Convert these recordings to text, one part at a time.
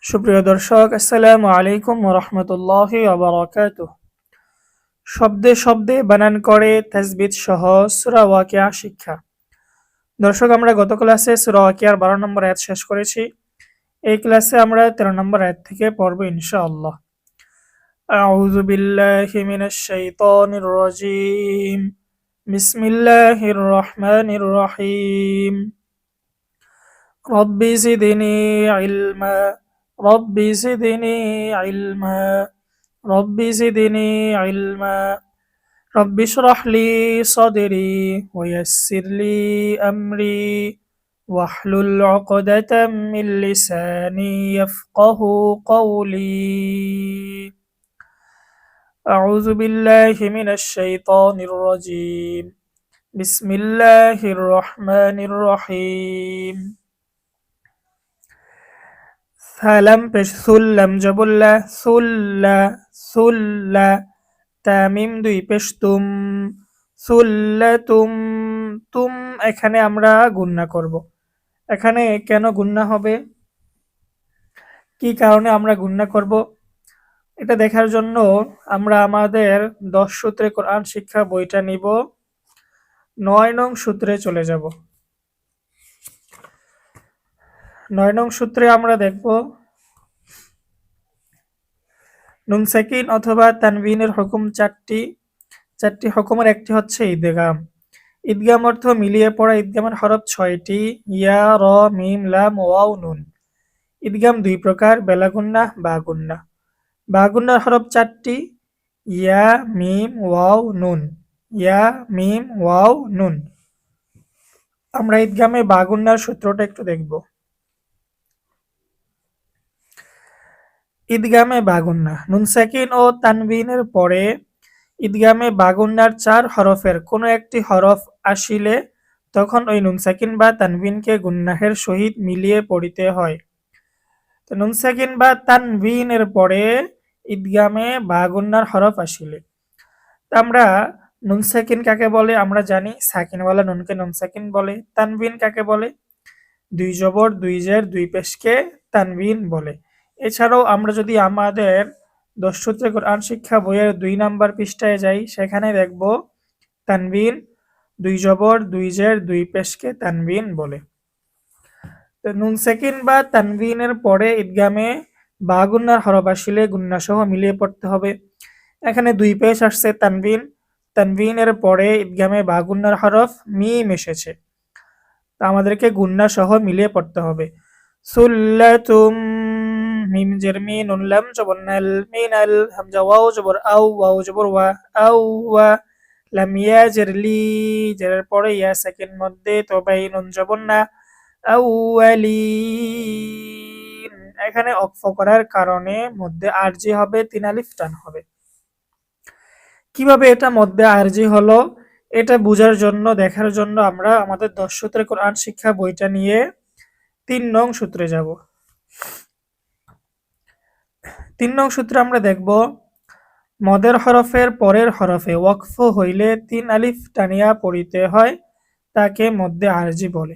সুপ্রিয় দর্শক, আসসালামু আলাইকুম ওয়া রাহমাতুল্লাহি ওয়া বারাকাতুহু। শব্দে শব্দে বানান করে তাসবিহ সহ সূরা ওয়াকিয়া শিক্ষা। দর্শক, আমরা গত ক্লাসে সূরা ওয়াকিয়ার 12 নম্বর আয়াত শেষ করেছি। এই ক্লাসে আমরা 13 নম্বর আয়াত থেকে পড়ব ইনশাআল্লাহ। আউযু বিল্লাহি মিনাশ শাইতানির রাজীম। বিসমিল্লাহির রহমানির রহিম। রব্বি জিদনি ইলমা রব্বি জিদনি ইলমা রব্বি জিদনি ইলমা রব্বি ইশরাহ লি সাদরি ওয়া ইয়াসসির লি আমরি ওয়াহলুল উকদাতাম মিন লিসানি ইয়াফকাহু কওলি। আউযু বিল্লাহি মিনাশ শাইতানির রাজীম। বিসমিল্লাহির রহমানির রহিম। সালাম পেশ সুল্লাম জবুল্লা সুল্লা সুল্লা তামিম দুই পেশ তুম সুল্লাতুম তুম। এখানে আমরা গুণনা করব। এখানে কেন গুণনা হবে, কি কারণে আমরা গুণনা করব, এটা দেখার জন্য আমরা আমাদের 10 সূত্রে কোরআন শিক্ষা বইটা নিব। 9 নং সূত্রে চলে যাব। 9 নং সূত্রে আমরা দেখব নুন সাকিন অথবা তানবিনের হুকুম চারটি হুকুমের একটি হচ্ছে ইদগাম। ইদগাম অর্থ মিলিয়ে পড়া। ইদগামের হরফ 6টি, ইয়া, র, মিম, লাম, ওয়াও, নুন। ইদগাম দুই প্রকার, বেলা গুন্না, বা গুন্না। বা গুন্নার হরফ 4টি, ইয়া, মিম, ওয়াও, নুন। ইয়া, মিম, ওয়াও, নুন। আমরা ইদগামে বা গুন্নার সূত্রটা একটু দেখব। ইদগামে বা গুন্না নুন সাকিন ও তানবিনের পরে ইদগামে বা গুন্নার 4 হরফের কোনো একটি হরফ আসিলে তখন ওই নুন সাকিন বা তানবিনকে গুন্নাহের সহিত মিলিয়ে পড়িতে হয়। তো নুন সাকিন বা তানবিনের পরে ইদগামে বা গুন্নার হরফ আসিলে আমরা নুন সাকিন কাকে বলে আমরা জানি, সাকিনওয়ালা নুনকে নুন সাকিন বলে। তানবিন কাকে বলে? 2 জবর 2 জের 2 পেশকে তানবিন বলে। এছাড়াও আমরা যদি আমাদের 10 সূত্রে কোরআন শিক্ষা বইয়ের 2 নাম্বার পৃষ্ঠায় যাই, সেখানে দেখব তানবিন 2 জবর 2 জের 2 পেশকে তানবিন বলে। তো নুন সাকিন বা তানবিনের পরে ইদগামে বা গুন্নার হরফ আসলে গুন্না সহ মিলিয়ে পড়তে হবে। এখানে 2 পেশ আসছে তানবিন, তানবিনের পরে ইদগামে বা গুন্নার হরফ মিম এসেছে, তা আমাদেরকে গুন্না সহ মিলিয়ে পড়তে হবে। সুল্লাতুম মিম জের মি, নুন লাম জবর নাল, মিনাল, হামজা ওয়াও জবর আও, ওয়াও জবর ওয়া, আও ওয়া। লাম ইয়া জের লি, জেরের পরে ইয়া সাকিন মধ্যে তবাই নুন জবর না, আউয়ালিন। এখানে অক্ফ করার কারণে মধ্যে আরজি হবে, 3 আলিফ টান হবে। কিভাবে এটা মধ্যে আরজি হলো এটা বোঝার জন্য, দেখার জন্য আমরা আমাদের 10 সূত্রে কোরআন শিক্ষা বইটা নিয়ে 3 নং সূত্রে যাব। 3 নং সূত্রে আমরা দেখব মদের হরফের পরের হরফে ওয়াকফ হইলে 3 আলিফ টানিয়া পড়িতে হয়, তাকে মধ্যে আরজি বলে।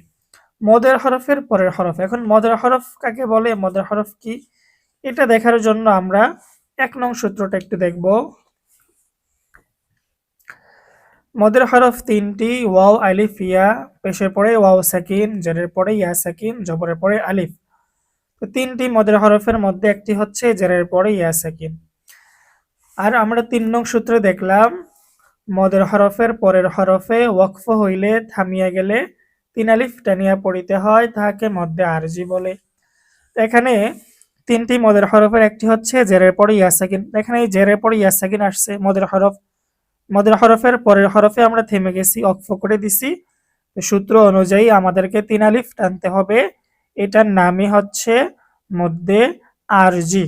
মদের হরফের পরের হরফ, এখন মদের হরফ কাকে বলে, মদের হরফ কি, এটা দেখার জন্য আমরা 1 নং সূত্রটা একটু দেখব। মদের হরফ 3টি, ওয়াও, আলিফ, ইয়া, পেশের পরে ওয়াও সাকিন, জেরের পরে ইয়া সাকিন, জবরের পরে আলিফ। তো 3টি মদের হরফের মধ্যে একটি হচ্ছে জেরের পরে ইয়া সাকিন। আর আমরা 3 নং সূত্রে দেখলাম মদের হরফের পরের হরফে ওয়াকফ হইলে থামিয়া গেলে 3 আলিফ টানিয়া পড়িতে হয়, তাহাকে মধ্যে আরজি বলে। এখানে 3টি মদের হরফের একটি হচ্ছে জেরের পরে ইয়া সাকিন। এখানে এই জেরের পরে ইয়া সাকিন আসছে, মদের হরফের পরের হরফে আমরা থেমে গেছি, ওয়াকফ করে দিছি। সূত্র অনুযায়ী আমাদেরকে 3 আলিফ টানতে হবে। এটার নামই হচ্ছে মধ্যে আরজি।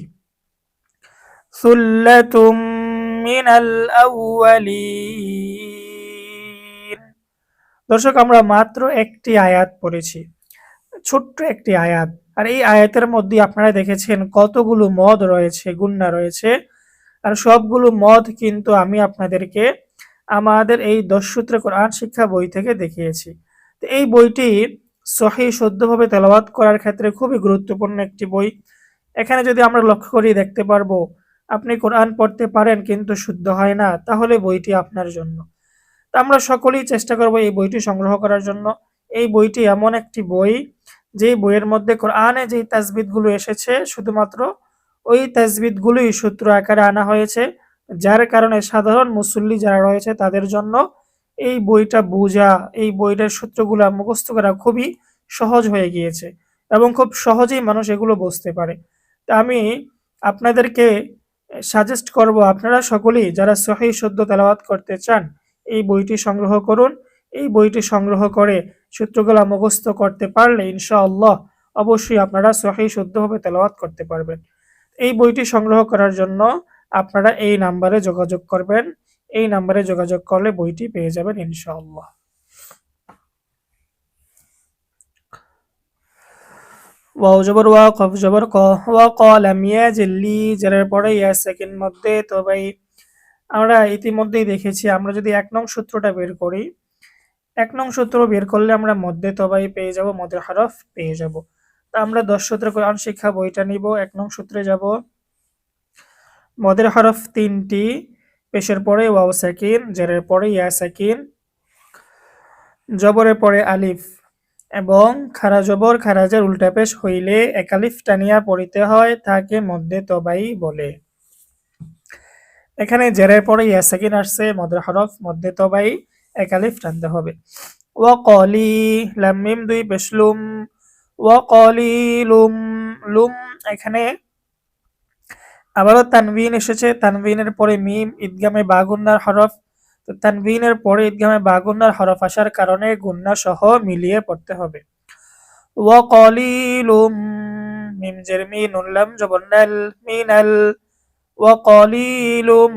সুল্লাতুম মিনাল আউয়ালিন। দর্শক, আমরা মাত্র একটি আয়াত পড়েছি, ছোট্ট একটি আয়াত। আর এই আয়াতের মধ্যে আপনারা দেখেছেন কতগুলো মদ রয়েছে, গুন্না রয়েছে। আর সবগুলো মদ কিন্তু আমি আপনাদেরকে আমাদের এই 10 সূত্রে কোরআন শিক্ষা বই থেকে দেখিয়েছি। তো এই বইটি সহিহ শুদ্ধভাবে তেলাওয়াত করার ক্ষেত্রে খুবই গুরুত্বপূর্ণ একটি বই। এখানে যদি আমরা লক্ষ্য করি দেখতে পারবো আপনি কোরআন পড়তে পারেন কিন্তু শুদ্ধ হয় না, তাহলে বইটি আপনার জন্য। তো আমরা সকলেই চেষ্টা করব এই বইটি সংগ্রহ করার জন্য। এই বইটি এমন একটি বই, যেই বইয়ের মধ্যে কোরআনে যেই তাজবিদগুলো এসেছে শুধুমাত্র ওই তাজবিদগুলোই সূত্র আকারে আনা হয়েছে, যার কারণে সাধারণ মুসল্লি যারা রয়েছে তাদের জন্য এই বইটা বোঝা, এই বইটার সূত্রগুলো মুখস্থ করা খুবই সহজ হয়ে গিয়েছে এবং খুব সহজেই মানুষ এগুলো বুঝতে পারে। তা আমি আপনাদেরকে সাজেস্ট করব আপনারা সকলেই যারা সহিহ শুদ্ধ তেলাওয়াত করতে চান এই বইটি সংগ্রহ করুন। এই বইটি সংগ্রহ করে সূত্রগুলো মুখস্থ করতে পারলে ইনশাআল্লাহ অবশ্যই আপনারা সহিহ শুদ্ধভাবে তেলাওয়াত করতে পারবেন। এই বইটি সংগ্রহ করার জন্য আপনারা এই নাম্বারে যোগাযোগ করবেন। এই নাম্বারে যোগাযোগ করলে বইটি পেয়ে যাবেন ইনশাআল্লাহ। ওয়াও জবর ওয়া, কফ জবর ক, ওয়া কলাম ইয়াজিল লি, জেরের পরে ইয়া সেকেন্ড মধ্যে। তো ভাই আমরা ইতিমধ্যেই দেখেছি, আমরা যদি ১ নং সূত্রটা বের করি, ১ নং সূত্র বের করলে আমরা মধ্যে তবাই পেয়ে যাব, মদের হরফ পেয়ে যাব। তা আমরা ১০ সূত্র কোরআন শিক্ষা বইটা নিব। ১ নং সূত্রে যাব, মদের হরফ ৩টি, পেশের পরে ওয়াও সাকিন, জেরের পরে ইয়া সাকিন, জবরের পরে আলিফ এবং খারা জবর খারাজের উল্টা পেশ হইলে একালিফ টানিয়া পড়িতে হয়, তাকে মধ্যে তবাই বলে। এখানে জেরের পরে ইয়া সাকিন আসছে, মদের হরফ মধ্যে তবাই একালিফ টানতে হবে। ওয়া কলি, লাম মিম ২ পেশ লুম, ওয়া কলিলুম, লুম। এখানে আবারও তানবিন এসেছে, তানবিনের পরে মিম, ইদগামে বা গুন্নার হরফ। তো তানবিনের পরে ইদগামে বা গুন্নার হরফ আসার কারণে গুন্না সহ মিলিয়ে পড়তে হবে। ওয়া কলিলুম, মিম জের মি, নুন লাম জবর নাল, মিনাল, ওয়া কলিলুম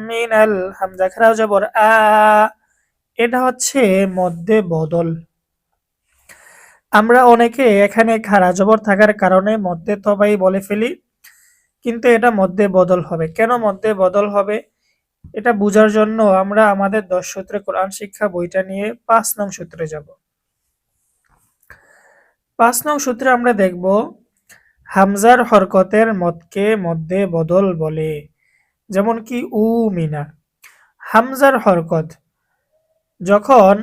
মিনাল, হামজা খারা জবর আ। এটা হচ্ছে মধ্যে বদল। আমরা অনেকে এখানে খারা জবর থাকার কারণে মধ্যে তবাই বলে ফেলি, কিন্তু এটা মধ্যে বদল হবে। কেন মধ্যে বদল হবে এটা বোঝার জন্য আমরা আমাদের ১০ সূত্রে কোরআন শিক্ষা বইটা নিয়ে ৫ নং সূত্রে যাব। ৫ নং সূত্রে আমরা দেখব হামজার হরকতের মদকে মধ্যে বদল বলে। যেমন কি উ মিনা, হামজার হরকত যখন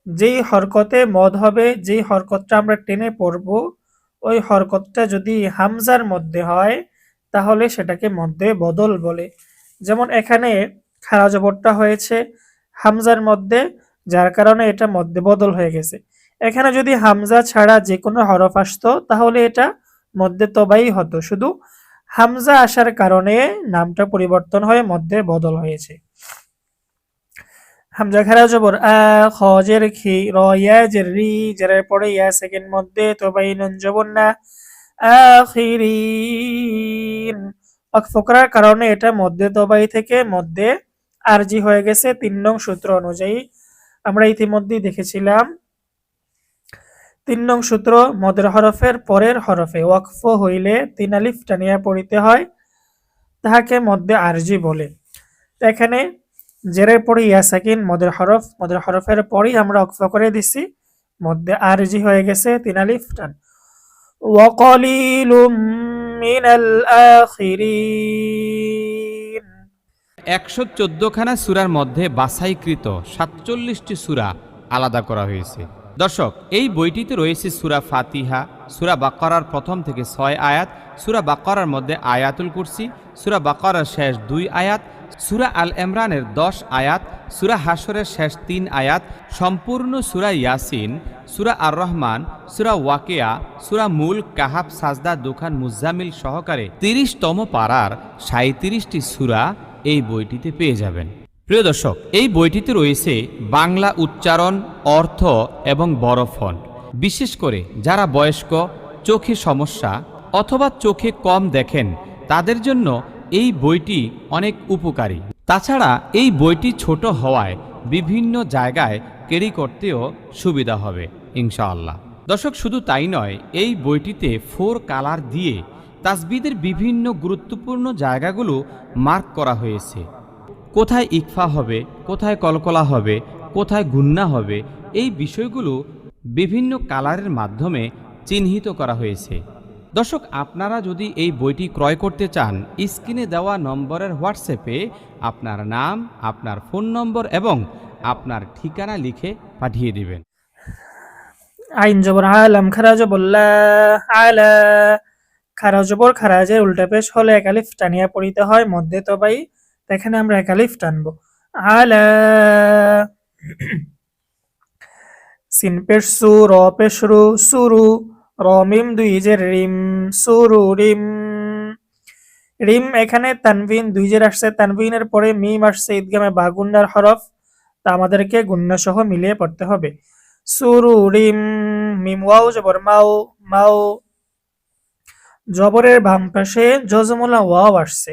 যেই হরকতে মদ হবে, যেই হরকতটা আমরা টেনে পড়ব, ওই হরকতটা যদি হামজার মধ্যে হয় তাহলে সেটাকে মধ্যে বদল বলে। যেমন এখানে খারা জবরটা হয়েছে হামজার মধ্যে, যার কারণে এটা মধ্যে বদল হয়ে গেছে। এখানে যদি হামজা ছাড়া যে কোনো হরফ আসতো তাহলে এটা মধ্যে তবাই হতো, শুধু হামজা আসার কারণে নামটা পরিবর্তন হয়ে মধ্যে বদল হয়েছে। হামজা খারা জবর আ, খ জের খি, র ইয়া জের রি, জেরের পরে ইয়া সেকেন্ড মধ্যে তবাই নুন জবর না, আখিরিন। ওয়াকফ করার কারণে এটা মধ্যে তবাই থেকে মধ্যে আরজি হয়ে গেছে ৩ নং সূত্র অনুযায়ী। আমরা ইতিমধ্যেই দেখেছিলাম ৩ নং সূত্র, মদের হরফের পরের হরফে ওয়াকফ হইলে ৩ আলিফ টানিয়া পড়িতে হয়, তাহাকে মধ্যে আরজি বলে। তো এখানে জেরের পরে ইয়া সাকিন, মদের হরফ, মদের হরফের পরেই আমরা ওয়াকফ করে দিছি, মধ্যে আরজি হয়ে গেছে ৩ আলিফ টান। ওয়া কলিলুম মিনাল আখিরিন। ১১৪খানা সূরার মধ্যে বাছাইকৃত ৪৭টি সূরা আলাদা করা হয়েছে। দর্শক, এই বইটিতে রয়েছে সূরা ফাতিহা, সূরা বাকারার প্রথম থেকে ৬ আয়াত, সূরা বাকারার মধ্যে আয়াতুল কুরসি, সূরা বাকারার শেষ ২ আয়াত, সূরা আল ইমরানের ১০ আয়াত, সূরা হাশরের শেষ ৩ আয়াত, সম্পূর্ণ সূরা ইয়াসিন, সূরা আর রহমান, সূরা ওয়াকিয়া, সূরা মুলক, কাহাফ, সাজদা, দুখান, মুজাম্মিল সহকারে ৩০তম পারার ৩৭টি সূরা এই বইটিতে পেয়ে যাবেন। প্রিয় দর্শক, এই বইটিতে রয়েছে বাংলা উচ্চারণ, অর্থ এবং বড় ফন্ট। বিশেষ করে যারা বয়স্ক, চোখে সমস্যা অথবা চোখে কম দেখেন তাদের জন্য এই বইটি অনেক উপকারী। তাছাড়া এই বইটি ছোট হওয়ায় বিভিন্ন জায়গায় ক্যারি করতেও সুবিধা হবে ইনশাআল্লাহ। দর্শক, শুধু তাই নয়, এই বইটিতে 4 কালার দিয়ে তাসবিদের বিভিন্ন গুরুত্বপূর্ণ জায়গাগুলো মার্ক করা হয়েছে। কোথায় ইকফা হবে, কোথায় কলকলা হবে, কোথায় গুন্না হবে, এই বিষয়গুলো বিভিন্ন কালারের মাধ্যমে চিহ্নিত করা হয়েছে। দর্শক, আপনারা যদি এই বইটি ক্রয় করতে চান, স্ক্রিনে দেওয়া নম্বরের হোয়াটসঅ্যাপে আপনার নাম, আপনার ফোন নম্বর এবং আপনার ঠিকানা লিখে পাঠিয়ে দিবেন। আইন জবর আলাম, খারা জবর লা, আলা, খারা জবর খারাজের উল্টা পেশ হলে এক আলিফ টানিয়া পড়িতে হয় মধ্যে তবাই, এখানে আমরা এক আলিফ টানবো। আলা, সিন পেশ সু, র পেশ রু, সুরু, র মিম দুই জের রিম, সুরু রিম। রিম এখানে তানভিন দুই জের আসছে, তানভিনের পরে মিম আসছে ঈদগামে বা গুন্নার হরফ, তা আমাদেরকে গুন্না সহ মিলিয়ে পড়তে হবে। সুরু রিম, মিম ওয়াও জবর মাও, মাও, জবরের বাম পাশে জজমুলা ওয়াও আসছে,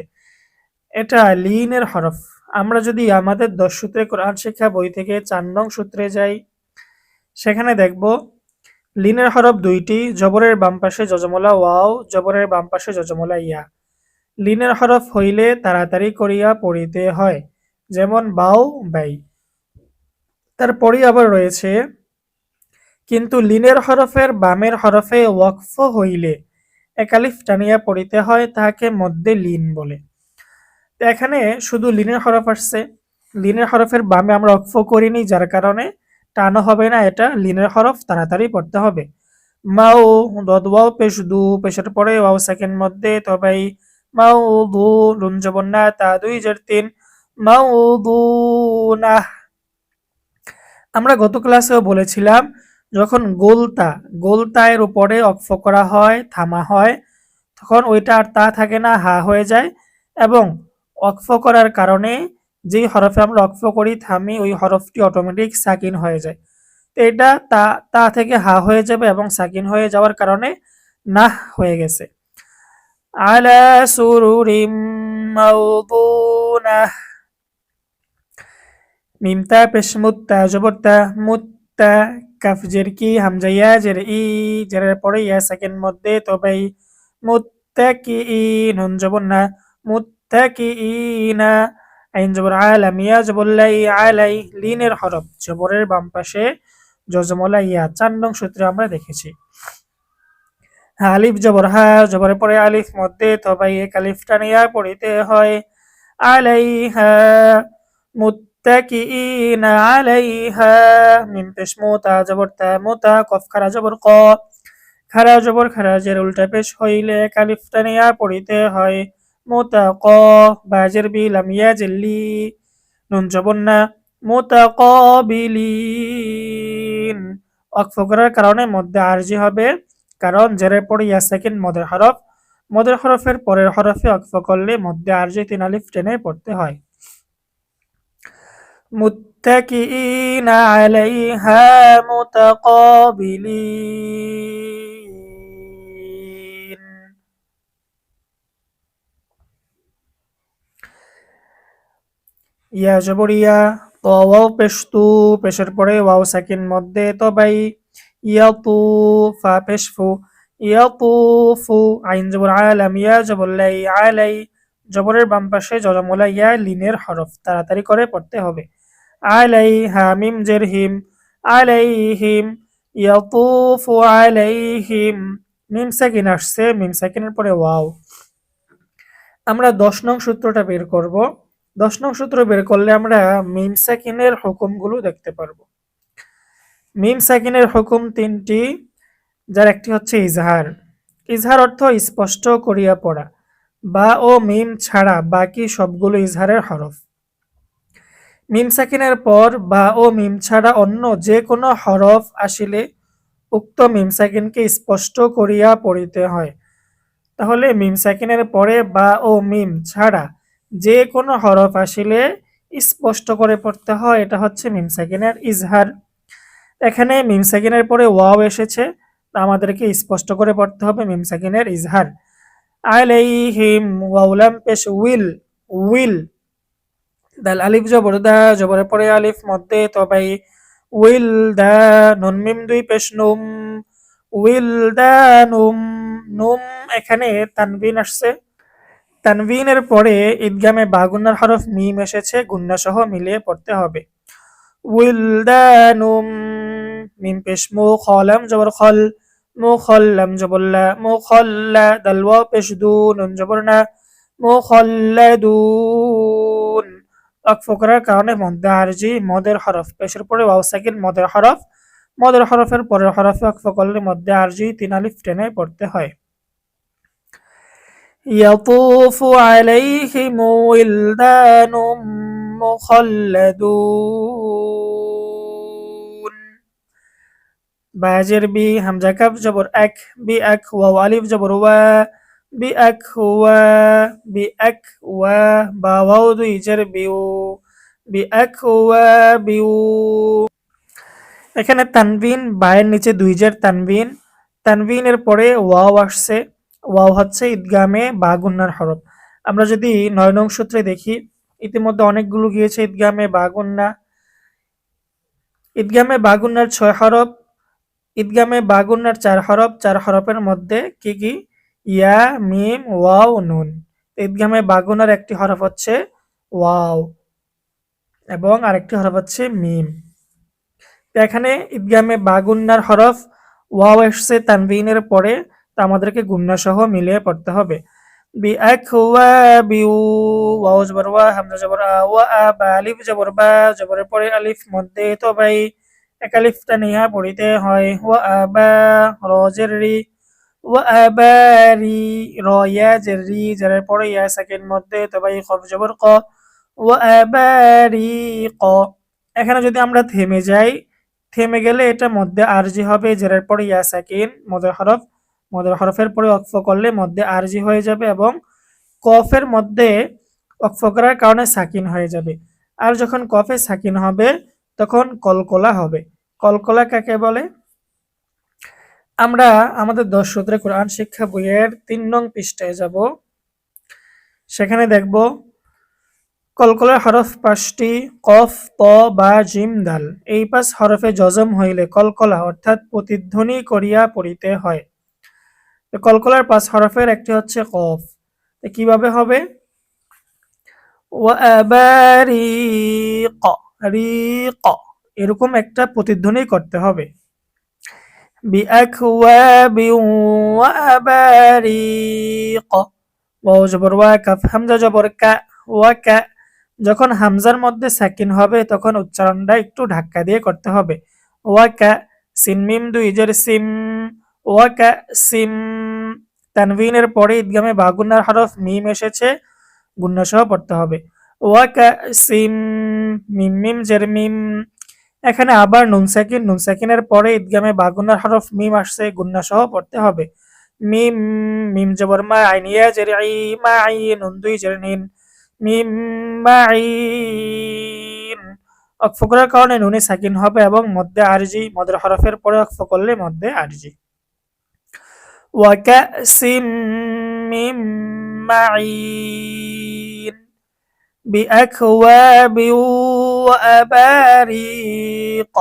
এটা লিনের হরফ। আমরা যদি আমাদের 10 সূত্রে কোরআন শিক্ষা বই থেকে 4 নং সূত্রে যাই, সেখানে দেখব লিনের হরফ দুইটি, জবরের বাম পাশে জজমুলা ওয়াও, জবরের বাম পাশে জজমুলা ইয়া। লিনের হরফ হইলে তাড়াতাড়ি করিয়া পড়িতে হয়, যেমন বাও, বাই। তারপরে আবার রয়েছে কিন্তু লিনের হরফের বামের হরফে ওয়াকফ হইলে এক আলিফ টানিয়া পড়িতে হয়, তাহাকে মধ্যে লিন বলে। তো এখানে শুধু লিনের হরফ আসছে, লিনের হরফের বামে আমরা ওয়াকফ করিনি, যার কারণে টানো হবে না, এটা লিনের হরফ, তাড়াতাড়ি পড়তে হবে। মাও, দদ ওয়াও পেশ দু, পেশের পরে ওয়াও সেকেন্ড মধ্যে তবাই, মাও দু, নুন জবর না, তা দুই জের তিন, মাও দু না। আমরা গত ক্লাসেও বলেছিলাম, যখন গোলতা এর উপরে অক্ফ করা হয়, থামা হয়, তখন ওইটা আর তা থাকে না, হা হয়ে যায়, এবং অক্ফ করার কারণে যেই হরফে আমরা অক্ফ করি, থামি, ওই হরফটি অটোমেটিক সাকিন হয়ে যায়। তো এটা তা থেকে হা হয়ে যাবে এবং সাকিন হয়ে যাওয়ার কারণে নাহ হয়ে গেছে। আলা সুরুরিম মাউদুনাহ। মিমতা পেশ মুত্তা জবর তা, মুত্তা, কাফ জের কি, হামজা ইয়া জের ই, জেরের পরে ইয়া সেকেন্ড মধ্যে তবাই, মুত্তাকিইন, নুন জবর না, মুত্তাকিইনা, আইন জবর আলাম, ইয়া জবর লাই, আলাই, লিনের হরফ, জবরের বাম পাশে জজমলা ইয়া, 4 নং সূত্রে আমরা দেখেছি। আলিফ জবর হা, জবরের পরে আলিফ মধ্যে তবাই এক আলিফ টানিয়া পড়িতে হয়। আলাইহা, মুত্তাকিইনা আলাইহা, মিম পেশ মুতা জবর তা, মুতা, কফ খারা জবর ক, খারা জবর খারাজের উল্টা পেশ হইলে এক আলিফ টানিয়া পড়িতে হয়। মুতাক, বাজের বি, লাম ইয়া জেল্লি, নুন জবর না, মুতাকাবিলিন। ওয়াকফ করার কারণে মধ্যে আরজি হবে, কারণ জেরের পরে ইয়া সেকেন্ড মদের হরফ, মদের হরফের পরের হরফে ওয়াকফ করলে মধ্যে আরজি 3 আলিফ টেনে পড়তে হয়। মুত্তাকিইনা আলাইহা মুতাকাবিলিন। ইয়া জবর ইয়া, তো ওয়াও পেশ তু, পেশের পরে ওয়াও সাকিন মধ্যে তবাই, ইয়াতু, ফা পেশ ফু, ইয়াতুফু, আইন জবর আলাম, ইয়া জবর লাই, আলাই, জবরের বাম পাশে জজমলা ইয়া, লিনের হরফ, তাড়াতাড়ি করে পড়তে হবে। আলাইহা, মিম জের হিম, আলাইহিম, ইয়াতুফু আলাইহিম, মিম সাকিন আসছে, মিম সাকিনের পরে ওয়াও। আমরা 10 নং সূত্রটা বের করব। 10 নং সূত্র বের করলে আমরা মিম সাকিনের হুকুমগুলো দেখতে পারবো। মিম সাকিনের হুকুম 3টি, যার একটি হচ্ছে ইজহার। ইজহার অর্থ স্পষ্ট করিয়া পড়া, বা ও মিম ছাড়া বাকি সবগুলো ইজহারের হরফ। মিম সাকিনের পর বা ও মিম ছাড়া অন্য যে কোনো হরফ আসিলে উক্ত মিম সাকিনকে স্পষ্ট করিয়া পড়িতে হয়। তাহলে মিম সাকিনের পরে বা ও মিম ছাড়া যে কোনো হরফ আসিলে স্পষ্ট করে পড়তে হয়, এটা হচ্ছে মিম সাকিনের ইজহার। এখানে মিম সাকিনের পরে ওয়াও এসেছে, তা আমাদেরকে স্পষ্ট করে পড়তে হবে মিম সাকিনের ইজহার। আলাইহিম, ওয়াও লাম পেশ উইল, উইল, দাল আলিফ জবর দা, জবরের পরে আলিফ মধ্যে তবাই, উইল দা, নুন মিম দুই পেশ নুম, উইল দা নুম, নুম এখানে তানবিন আসছে, তানবিনের পরে ঈদগামে বা গুন্নার হরফ মিম এসেছে, গুন্না সহ মিলিয়ে পড়তে হবে। উইলদানুম, মিম পেশ মু, খলাম জবর খল, মুখল্লাম জবরলা মুখল্লা দাল ওয়াও পেশ দু নুন জবর না মুখল্লাদুন ওয়াকফ করার কারণে মধ্যে আরজি মদের হরফ পেশের পরে ওয়াও সাকিন মদের হরফ মদের হরফের পরের হরফে ওয়াকফ করলে মধ্যে আরজি 3 আলিফ টেনে পড়তে হয় يطوف عليهم ولدان مخلدون باجر بي همزة كف جبر أك بأك واو ألف جبر وا بأك بأك با واو দুই জের বিউ بأك বিউ এখানে তানবিন বায়ের নিচে দুই জের তানবিন তানবিনের পরে ওয়াও আসছে ওয়াও হচ্ছে ইদগামে বা গুন্নার হরফ আমরা যদি 9 নং সূত্রে দেখি ইতিমধ্যে অনেকগুলো গিয়েছে ইদগামে বা গুন্না ইদগামে বা গুন্নার 6 হরফ ইদগামে বা গুন্নার 4 হরফ 4 হরফের মধ্যে কি কি ইয়া মিম ওয়াও নুন ইদগামে বা গুন্নার একটি হরফ হচ্ছে ওয়াও এবং আরেকটি হরফ হচ্ছে মিম এখানে ইদগামে বা গুন্নার হরফ ওয়াও এসছে তানবিনের পরে তা আমাদেরকে গুন্না সহ মিলিয়ে পড়তে হবে বি এক ওয়া বিউ ওয়াও জবর ওয়া হামজা জবর আ ওয়া আ বা আলিফ জবর বা জবরের পরে আলিফ মধ্যে তো ভাই এক আলিফটা নিয়ে পড়িতে হয় ওয়া আ বা র জের রি ওয়া আ বা রি র ইয়া জের রি জেরের পরে ইয়া সাকিন মধ্যে তো ভাই খফ জবর ক ওয়া আ বা রি ক এখানে যদি আমরা থেমে যাই থেমে গেলে এটা মধ্যে আরজি হবে জেরের পরে ইয়া সাকিন মদের হরফের পরে ওয়াকফ করলে মধ্যে আরজি হয়ে যাবে এবং কফের মধ্যে ওয়াকফ করার কারণে সাকিন হয়ে যাবে আর যখন কফে সাকিন হবে তখন কলকলা হবে কলকলা কাকে বলে আমরা আমাদের 10 সূত্রে কোরআন শিক্ষা বইয়ের 3 নং পৃষ্ঠায় যাব সেখানে দেখব কলকলার হরফ 5টি কফ ত বা জিম দাল এই 5 হরফে জজম হইলে কলকলা অর্থাৎ প্রতিধ্বনি করিয়া পড়িতে হয় কলকলার 5 হরফের একটি হচ্ছে কফ কিভাবে হবে ওয়া আবারিক রিক এরকম একটা প্রতিধ্বনি করতে হবে বিআকওয়াবি ওয়া আবারিক ওয়াও জবর ওয়া কাফ হামজা জবর কা ওয়া কা যখন হামজার মধ্যে সাকিন হবে তখন উচ্চারণটা একটু ধাক্কা দিয়ে করতে হবে ওয়া কা সিন মিম দুই জের সিম ওয়া কা সিম তানভিনের পরে ইদগামে বা গুন্নার হরফ মিম এসেছে গুন্না সহ পড়তে হবে ওয়া কা সিম মিম মিম জের মিম এখানে আবার নুন সাকিনের পরে ইদগামে বা গুন্নার হরফ মিম আসছে গুন্না সহ পড়তে হবে মিম মিম জবর মা আইন ইয়া জের ই মা আই নুন দুই জের নিন মিম মাইন ওয়াকফ করার কারণে নুনে সাকিন হবে এবং মধ্যে আরজি মদের হরফের পরে ওয়াকফ করলে মধ্যে আরজি ওয়া কাসিম মিম মাইন বিআকওয়াবি ওয়া আবারিক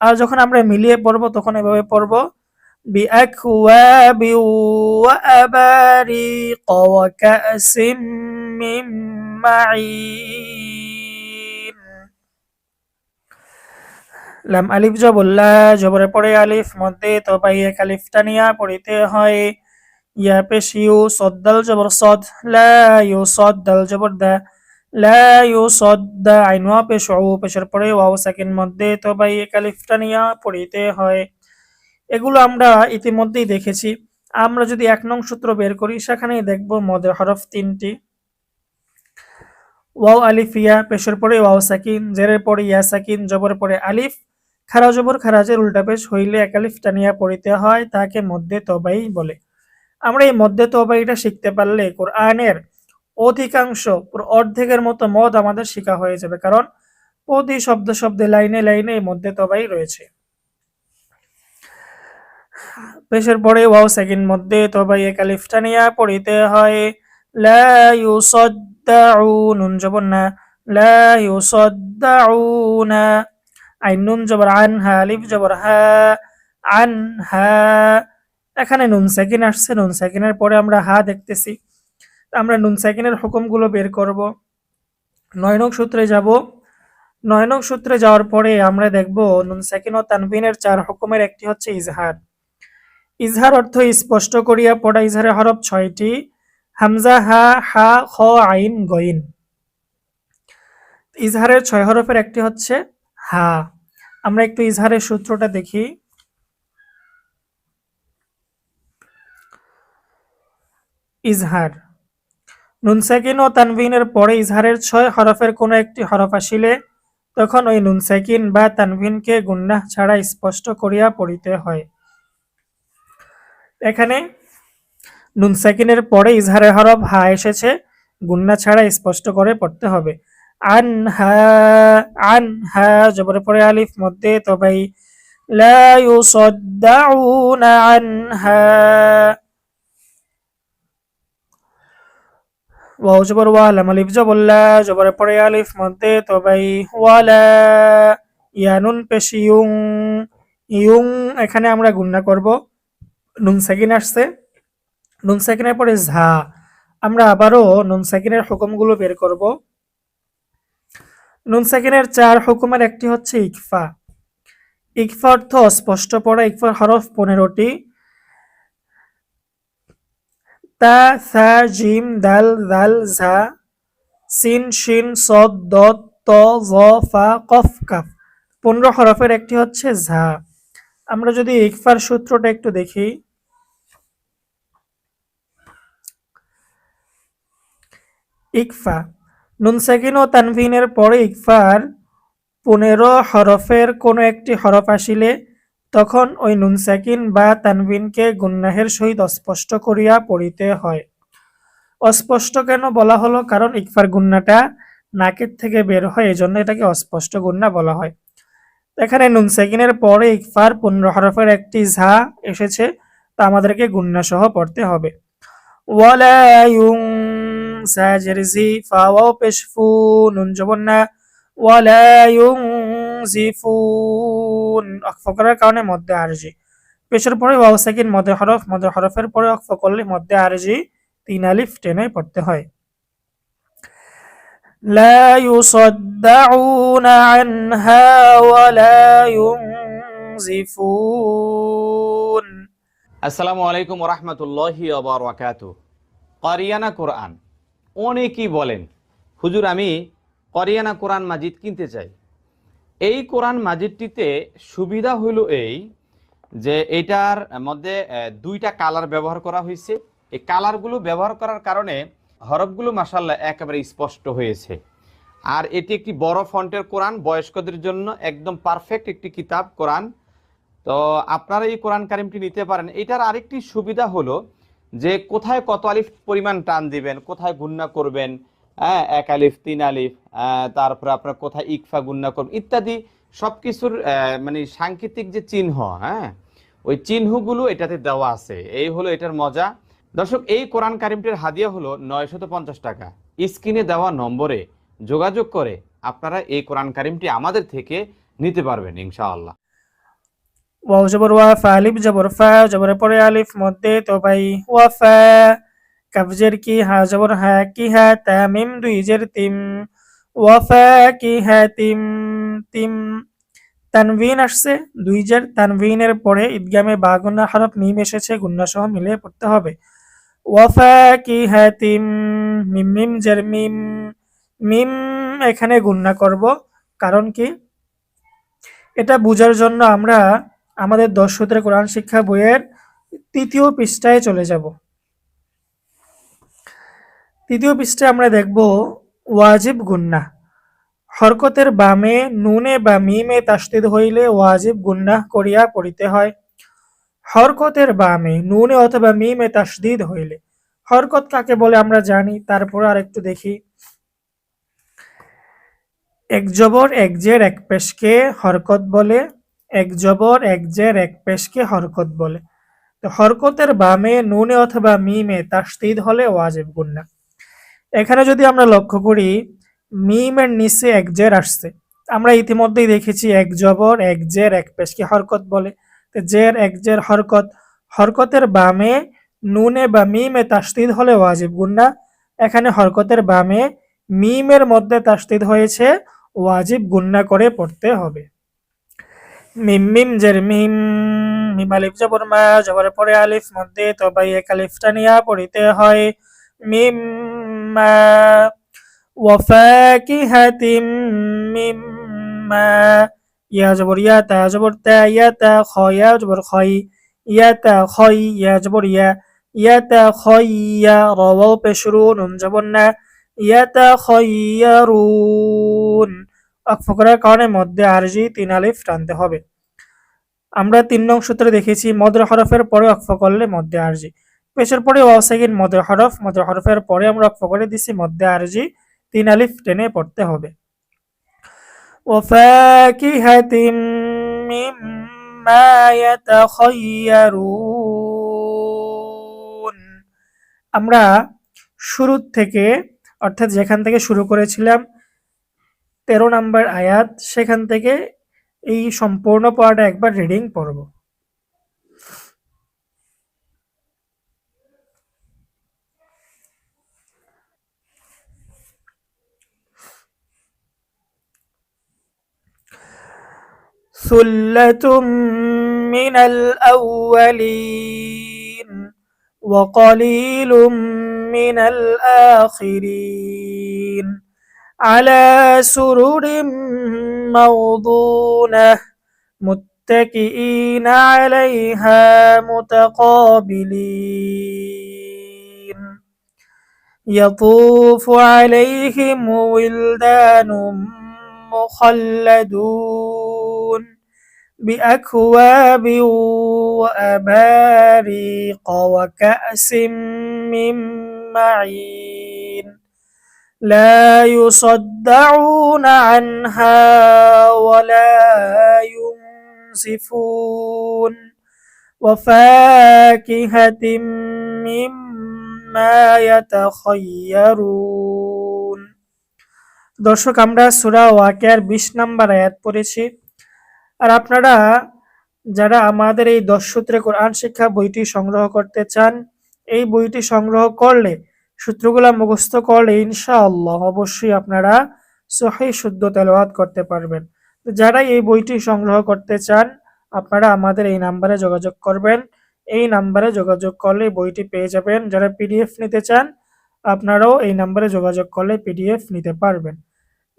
আর যখন আমরা মিলিয়ে পড়ব তখন এভাবে পড়ব বিআকওয়াবি ওয়া আবারিক ওয়া কাসিম মিম মাইন লাম আলিফ জবল্লা জবরের পরে আলিফ মধ্যে তো পাই এক আলিফটা নিয়া পড়িতে হয় ইয়া পেশ ইউ সদ্দাল জবর সদ লা ইউ সদ্দাল জবর দা লা ইউ সদ্দা আইনুয়া পেশ উ পেশের পরে ওয়াও সাকিন মধ্যে তো ভাই এক আলিফটা নিয়া পড়িতে হয় এগুলো আমরা ইতিমধ্যেই দেখেছি আমরা যদি 1 নং সূত্র বের করি সেখানেই দেখব মদের হরফ 3টি ওয়াও আলিফ ইয়া পেশের পরে ওয়াও সাকিন জেরের পরে ইয়া সাকিন জবরের পরে আলিফ খারা জবর খারাজের উল্টা পেশ হইলে এক আলিফ টানিয়া পড়িতে হয় তাকে মধ্যে তবাই বলে আমরা এই মধ্যে তবাইটা শিখতে পারলে কোরআনের অধিকাংশ অর্ধেকের মতো মদ আমাদের শেখা হয়ে যাবে কারণ প্রতি শব্দে লাইনে লাইনে এই মধ্যে তবাই রয়েছে পেশের পরে ওয়াও সাকিন মধ্যে তবাই এক আলিফ টানিয়া পড়িতে হয় লা ইউসাদ্দাউন নুন জবর না লা ইউসাদ্দাউনা আইন নুন জবর আনহা আলিফ জবর হা আনহা এখানে নুন সাকিন আসছে নুন সাকিনের পরে আমরা হা দেখতেছি আমরা নুন সাকিনের হুকুমগুলো বের করব 9 নং সূত্রে যাব 9 নং সূত্রে যাওয়ার পরে আমরা দেখব নুন সাকিন ও তানবিনের 4 হুকুমের একটি হচ্ছে ইজহার ইজহার অর্থ স্পষ্ট করিয়া পড়া। ইজহারের হরফ 6টি, হামজা, হা, হা, খ, আইন, গইন। ইজহারের 6 হরফের একটি হচ্ছে হা। আমরা একটু ইজহারের সূত্রটা দেখি। ইজহার, নুন সাকিন ও তানভিনের পরে ইজহারের 6 হরফের কোনো একটি হরফ আসিলে তখন ওই নুন সাকিন বা তানভিনকে গুন্নাহ ছাড়া স্পষ্ট করিয়া পড়িতে হয়। এখানে নুন সাকিনের পরে ইজহারের হরফ হা এসেছে, গুন্না ছাড়া স্পষ্ট করে পড়তে হবে। আনহা, আনহা জবরের পরে আলিফ মধ্যে তবাই, লা ইউসাদ্দাউনা আনহা। ওয়াও জবর ওয়া, লাম আলিফ জবর লা, জবরের পরে আলিফ মধ্যে তবাই, ওয়ালা, ইয়ানুন পেশ ইউং, ইউং এখানে আমরা গুন্না করব। নুন সাকিন আসছে, নুন সাকিনের পরে ঝা। আমরা আবারও নুন সাকিনের হুকুমগুলো বের করব। নুন সাকিনের 4 হুকুমের একটি হচ্ছে ইকফা। ইকফা অর্থ অস্পষ্ট পড়া। ইকফার হরফ 15টি, তা, সা, জিম, দাল, জাল, ঝা, সিন, শিন, সদ, দদ, ত, জ, ফা, কফ, কাফ। 15 হরফের একটি হচ্ছে ঝা। আমরা যদি ইকফার সূত্রটা একটু দেখি। ইকফা, নুন সাকিন ও তানভিনের পরে ইকফার 15 হরফের কোনো একটি হরফ আসিলে তখন ওই নুন সাকিন বা তানভিনকে গুন্নাহের সহিত অস্পষ্ট করিয়া পড়িতে হয়। অস্পষ্ট কেন বলা হলো? কারণ ইকফার গুন্নাটা নাকের থেকে বের হয়, এজন্য এটাকে অস্পষ্ট গুন্না বলা হয়। এখানে নুন সাকিনের পরে ইকফার 15 হরফের একটি ঝা এসেছে, তা আমাদেরকে গুন্না সহ পড়তে হবে। ওয়ালা ইউং, সা জের জি, ফা ওয়াও পেশ ফু, নুন জবর না, ওয়ালা ইউং জিফুন, অক্ফ করার কারণে মধ্যে আরজি। পেশের পরে ওয়াও সাকিন মদের হরফ, মদের হরফের পরে অক্ফ করলে মধ্যে আরজি 3 আলিফ টেনে পড়তে হয়। লা ইউসাদ্দাউনা আনহা ওয়ালা ইউনজিফুন। আসসালামু আলাইকুম রহমতুল্লাহি ওয়াবারাকাতুহু। করিয়ানা কোরআন, অনেকেই বলেন হুজুর আমি করিয়ানা কোরআন মাজিদ কিনতে চাই। এই কোরআন মাজিদটিতে সুবিধা হইল এই যে এটার মধ্যে 2টা কালার ব্যবহার করা হয়েছে। এই কালারগুলো ব্যবহার করার কারণে হরফগুলো মাশাআল্লাহ একেবারে স্পষ্ট হয়েছে। আর এটি একটি বড় ফন্টের কোরআন, বয়স্কদের জন্য একদম পারফেক্ট একটি কিতাব কোরআন। তো আপনারা এই কোরআন কারিমটি নিতে পারেন। এটার আরেকটি সুবিধা হলো যে কোথায় কত আলিফ পরিমাণ টান দিবেন, কোথায় গুন্না করবেন, হ্যাঁ 1 আলিফ 3 আলিফ, তারপরে আপনার কোথায় ইকফা গুন্না করবেন ইত্যাদি সবকিছুর মানে সাংকেতিক যে চিহ্ন, হ্যাঁ ওই চিহ্নগুলো এটাতে দেওয়া আছে। এই হলো এটার মজা। দর্শক, এই কোরআন কারিমটির হাদিয়া হলো 950 টাকা। স্ক্রিনে দেওয়া নম্বরে যোগাযোগ করে আপনারা এই কোরআন কারিমটি আমাদের থেকে নিতে পারবেন ইনশাআল্লাহ। ওয়াও জবর ওয়া, ফা আলিফ জবর ফা, জবরের পরে আলিফ মধ্যে তবাই, ওয়াফা, কাফ জের কি, হা জবর হা, কি হা, তা মিম 2 জের তিম, ওয়াফা কি হা তিম, তিম। তানভিন আসছে 2 জের, তানভিনের পরে ইদগামে বা গুন্না হরফ মিম এসেছে, গুন্না সহ মিলিয়ে পড়তে হবে। ওয়াফা কি হা তিম, মিম মিম জের মিম, মিম এখানে গুন্না করব। কারণ কি? এটা বোঝার জন্য আমরা আমাদের 10 সূত্রের কোরআন শিক্ষা বইয়ের 3য় পৃষ্ঠায় চলে যাব। 3য় পৃষ্ঠায় আমরা দেখব ওয়াজিব গুন্নাহ। হরকতের বামে নুনে বা মিমে তাসদীদ হইলে ওয়াজিব গুন্নাহ করিয়া পড়িতে হয়। হরকতের বামে নুনে অথবা মিমে তাসদীদ হইলে, হরকত কাকে বলে আমরা জানি, তারপর আর একটু দেখি। এক জবর এক জের এক পেশকে হরকত বলে, এক জবর এক জের এক পেশকে হরকত বলে। তো হরকতের বামে নুনে অথবা মিমে তাসদীদ হলে ওয়াজিব গুন্নাহ। এখানে যদি আমরা লক্ষ্য করি, মিমের নিচে এক জের আসছে। আমরা ইতিমধ্যেই দেখেছি এক জবর এক জের এক পেশকে হরকত বলে। তো জের এক জের হরকত, হরকতের বামে নুনে বা মিমে তাসদীদ হলে ওয়াজিব গুন্নাহ। এখানে হরকতের বামে মিমের মধ্যে তাসদীদ হয়েছে, ওয়াজিব গুন্নাহ করে পড়তে হবে। মিম মিম জের মিম, মিম আলিফ জবর মা, জবরের পরে আলিফ মধ্যে তবাই এক আলিফ টানিয়া পড়িতে হয়। মিম মা। ওয়াফাকিহাতিম মিম্মা, ইয়া জবর ইয়া, তা জবর তা, ইয়া তা খ, ইয়া জবর খই, ইয়া তা খই, ইয়া জবর ইয়া, ইয়া তা খইয়া, র ওয়াও পেশ রু, নুন জবর না, ইয়া তা খইয়ারুন। ওয়াকফ করার কারণে মধ্যে আরজি তিন আলিফ টানতে হবে। আমরা ৩ নং সূত্রে দেখেছি মদের হরফের পরে ওয়াকফ করলে মধ্যে আরজি। পেশের পরে ওয়াও সাকিন মদের হরফ, মদের হরফের পরে আমরা ওয়াকফ করে দিছি মধ্যে আরজি ৩ আলিফ টেনে পড়তে হবে। ওয়াফাকিহাতিম মিম্মা ইয়াতাখায়্যারুন। আমরা শুরু থেকে, অর্থাৎ যেখান থেকে শুরু করেছিলাম ১৩ নাম্বার আয়াত, সেখান থেকে এই সম্পূর্ণ পড়াটা একবার রিডিং পড়ব। ثلة من الأولين وقليل من الآخرين على سرر موضونة متكئين عليها متقابلين يطوف عليهم ولدان مخلدون بأكواب وأباريق وكأس من معين لا يصدعون عنها ولا ينزفون وفاكهة مما يتخيرون। দর্শক, আমরা সূরা ওয়াকিয়ার ২০ নাম্বার আয়াত পড়েছি। আর আপনারা যারা আমাদের এই ১০ সূত্রে কোরআন শিক্ষা বইটি সংগ্রহ করতে চান, এই বইটি সংগ্রহ করলে, সূত্রগুলা মুখস্থ করলে ইনশাআল্লাহ অবশ্যই আপনারা সহিহ শুদ্ধ তেলাওয়াত করতে পারবেন। যারা এই বইটি সংগ্রহ করতে চান, আপনারা আমাদের এই নাম্বারে যোগাযোগ করবেন। এই নাম্বারে যোগাযোগ করলে বইটি পেয়ে যাবেন। যারা পিডিএফ নিতে চান, আপনারাও এই নাম্বারে যোগাযোগ করলে পিডিএফ নিতে পারবেন।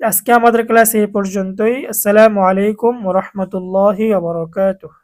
আজকে আমাদের ক্লাস এই পর্যন্তই। আসসালামু আলাইকুম ওয়া রাহমাতুল্লাহি ওয়া বারাকাতুহু।